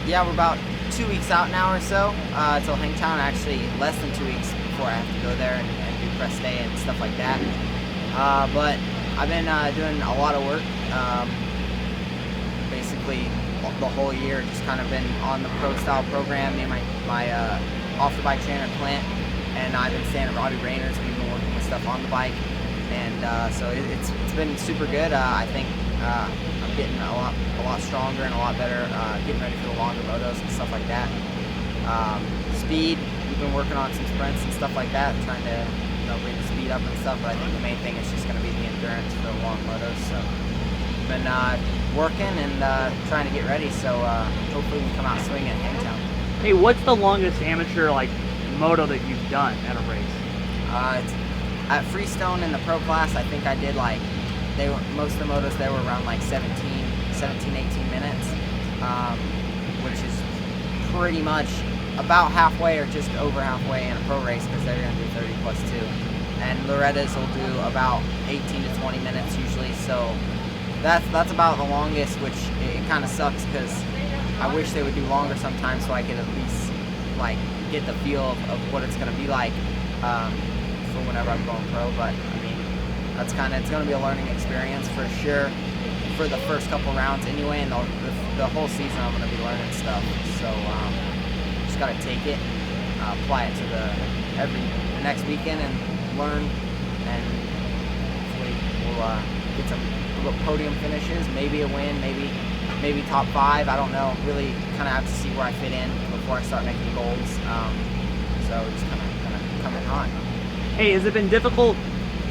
Yeah, we're about 2 weeks out now or so till Hangtown. Actually, less than 2 weeks before I have to go there and do press day and stuff like that. But I've been doing a lot of work, basically the whole year. Just kind of been on the pro style program. Me and my off the bike trainer Clint, and I've been staying at Robbie Rayner's. We've been working with stuff on the bike, and so it's been super good. I think I'm getting a lot stronger and a lot better, getting ready for the longer motos and stuff like that. Speed, we've been working on some sprints and stuff like that, trying to bring the speed up and stuff, but I think the main thing is just going to be the endurance for the long motos. So been working and trying to get ready, so hopefully we can come out swinging at Hangtown. Hey, what's the longest amateur moto that you've done at a race? It's at Freestone in the pro class. I think I did most of the motos there were around 17, 18 minutes, which is pretty much about halfway or just over halfway in a pro race, because they're going to do 30 plus 2. And Loretta's will do about 18 to 20 minutes usually, so that's about the longest, which it kind of sucks because I wish they would do longer sometimes so I could at least get the feel of what it's going to be like for whenever I'm going pro. But I mean, it's going to be a learning experience for sure for the first couple rounds anyway, and the whole season I'm going to be learning stuff. So just got to take it, apply it to the next weekend and learn, and hopefully we'll get some podium finishes, maybe a win, maybe top 5. I don't know. Really kind of have to see where I fit in before I start making goals. So just kind of coming hot. Hey, has it been difficult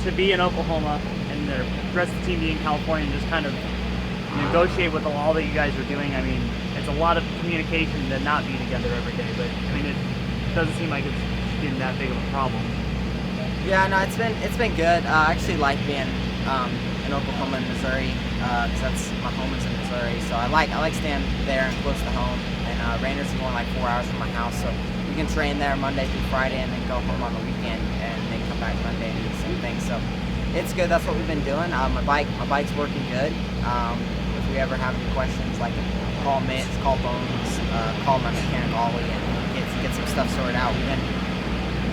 to be in Oklahoma and the rest of the team being in California and just kind of negotiate with all that you guys are doing? I mean, it's a lot of communication to not be together every day, but I mean, it doesn't seem like it's been that big of a problem. Yeah, no, it's been good. I actually like being in Oklahoma and Missouri, because that's my home is in Missouri. So I like staying there and close to home. And Rainer's is only 4 hours from my house, so we can train there Monday through Friday and then go home on the weekend and then come back Monday and do the same thing. So it's good. That's what we've been doing. My bike's working good. If we ever have any questions, call Mitch, call Bones, call my mechanic Ollie, and get some stuff sorted out. We've been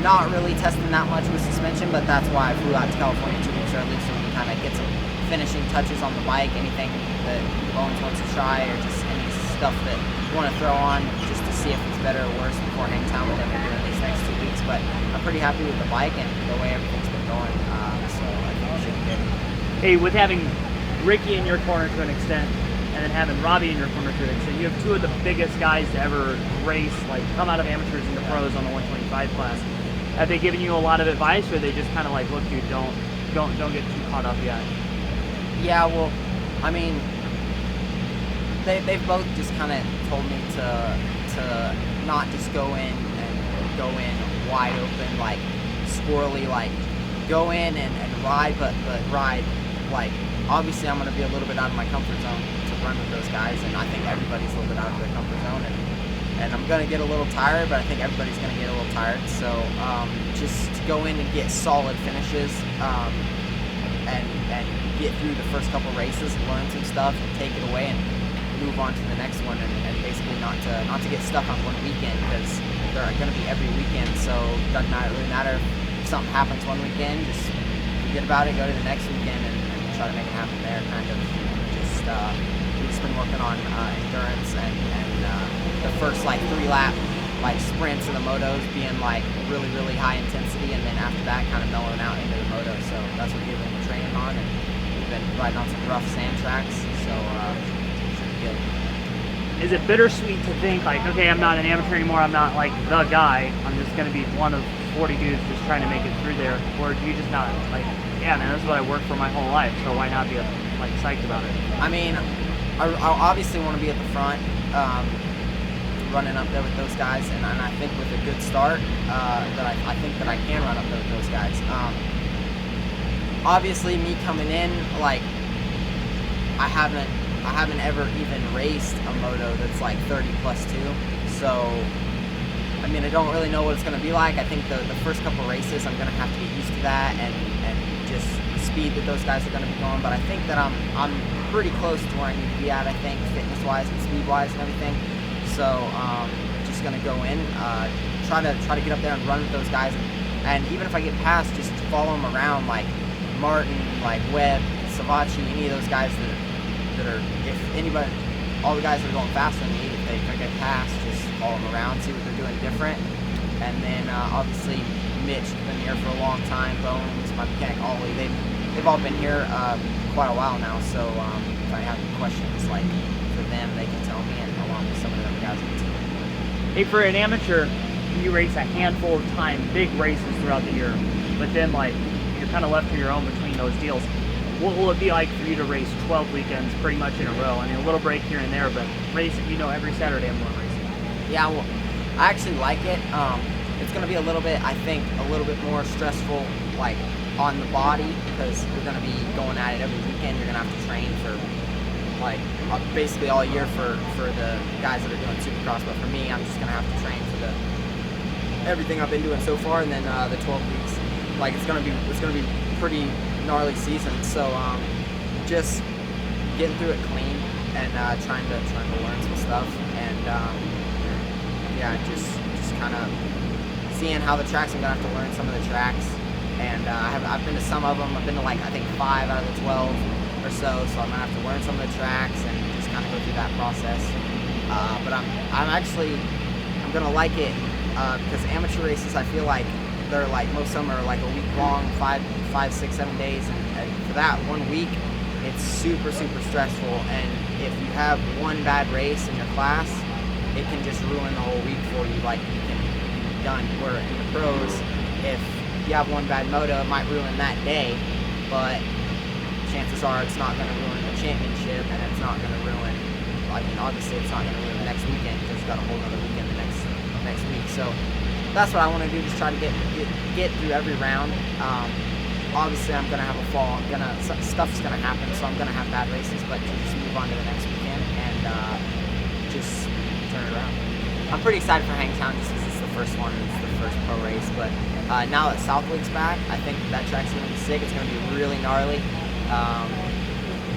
not really testing that much with suspension, but that's why I flew out to California 2 weeks early, so we can kind of get some finishing touches on the bike, anything that Bones wants to try, or just any stuff that you want to throw on just to see if it's better or worse before Hangtown, with them doing these next 2 weeks. But I'm pretty happy with the bike and the way everything's been going, so I think it should be good. Hey, with having Ricky in your corner to an extent, and then having Robbie in your corner to an extent, you have 2 of the biggest guys to ever race, come out of amateurs into pros on the 125 class. Have they given you a lot of advice, or are they just kind of look, dude, don't get too caught up yet? Yeah, well, I mean, they've both just kind of told me to not just go in wide open, squirrely, go in and ride, but ride, obviously I'm going to be a little bit out of my comfort zone to run with those guys, and I think everybody's a little bit out of their comfort zone, and I'm going to get a little tired, but I think everybody's going to get a little tired. So just to go in and get solid finishes, and get through the first couple races, learn some stuff, and take it away, and move on to the next one, and basically not to get stuck on one weekend, because they're going to be every weekend. So it doesn't really matter if something happens one weekend. Just forget about it, go to the next weekend, and try to make it happen there. Kind of just we've just been working on endurance and the first 3-lap sprints of the motos being really high intensity, and then after that kind of mellowing out into the moto. So that's what we've been training on, and we've been riding on some rough sand tracks, so it should be good. Is it bittersweet to think okay, I'm not an amateur anymore, I'm not the guy, I'm just going to be one of 40 dudes just trying to make it through there? Or do you just not yeah, man, this is what I worked for my whole life, so why not be psyched about it? I mean, I obviously want to be at the front, running up there with those guys, and I think with a good start, that I think that I can run up there with those guys. Obviously, me coming in, I haven't ever even raced a moto that's 30 plus 2, so I mean, I don't really know what it's going to be like. I think the first couple races I'm going to have to get used to that, and just the speed that those guys are going to be going. But I think that I'm pretty close to where I need to be at, I think, fitness-wise and speed-wise and everything. So just gonna go in, try to get up there and run with those guys, and even if I get past, just follow them around, like Martin, like Webb, Savachi, any of those guys that are, if anybody, all the guys that are going faster than me, if I get past, just follow them around, see what they're doing different. And then obviously Mitch has been here for a long time, Bones, my mechanic Ollie, they've all been here quite a while now, so if I have any questions like for them, they can tell me, and along with some of the other guys on the team. Hey, for an amateur, you race a handful of time, big races throughout the year, but then like you're kind of left to your own between those deals. What will it be like for you to race 12 weekends pretty much in a row? I mean, a little break here and there, but racing, every Saturday I'm going racing. Yeah, well, I actually like it. It's going to be a little bit, I think, a little bit more stressful, like on the body, because you're going to be going at it every weekend. You're going to have to train for like basically all year for the guys that are doing Supercross. But for me, I'm just going to have to train for everything I've been doing so far, and then the 12 weeks. Like it's going to be pretty gnarly season. So just getting through it clean and trying to learn some stuff, and yeah, just kind of seeing how the tracks. I'm gonna have to learn some of the tracks, and I've been to some of them. I've been to like I think 5 out of the 12 or so. So I'm gonna have to learn some of the tracks and just kind of go through that process. But I'm gonna like it because amateur races, I feel like they're like, most of them are like a week long, 5, 6, 7 days, and for that 1 week, it's super stressful. And if you have one bad race in your class, it can just ruin the whole week for you. Like you can be done. Where in the pros, if you have one bad moto, it might ruin that day, but chances are it's not going to ruin the championship, and it's not going to ruin, I mean, obviously it's not going to ruin the next weekend because you've got a whole other weekend the next week. So that's what I want to do, just try to get through every round. Obviously I'm going to have a fall, stuff's going to happen, so I'm going to have bad races, but to just move on to the next weekend and just turn it around. I'm pretty excited for Hangtown just because it's the first one, it's the first pro race, but now that Southwick's back, I think that track's going to be sick. It's going to be really gnarly,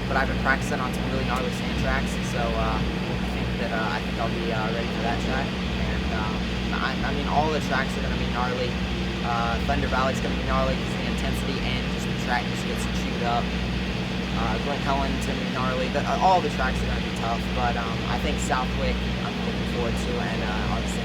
but I've been practicing on some really gnarly sand tracks, so I think I'll be ready for that track. And I mean, all the tracks are going to be gnarly. Thunder Valley's going to be gnarly because of the intensity and just the track just gets chewed up. Glen Helen's going to be gnarly. All the tracks are going to be tough, but I think Southwick I'm looking forward to, and obviously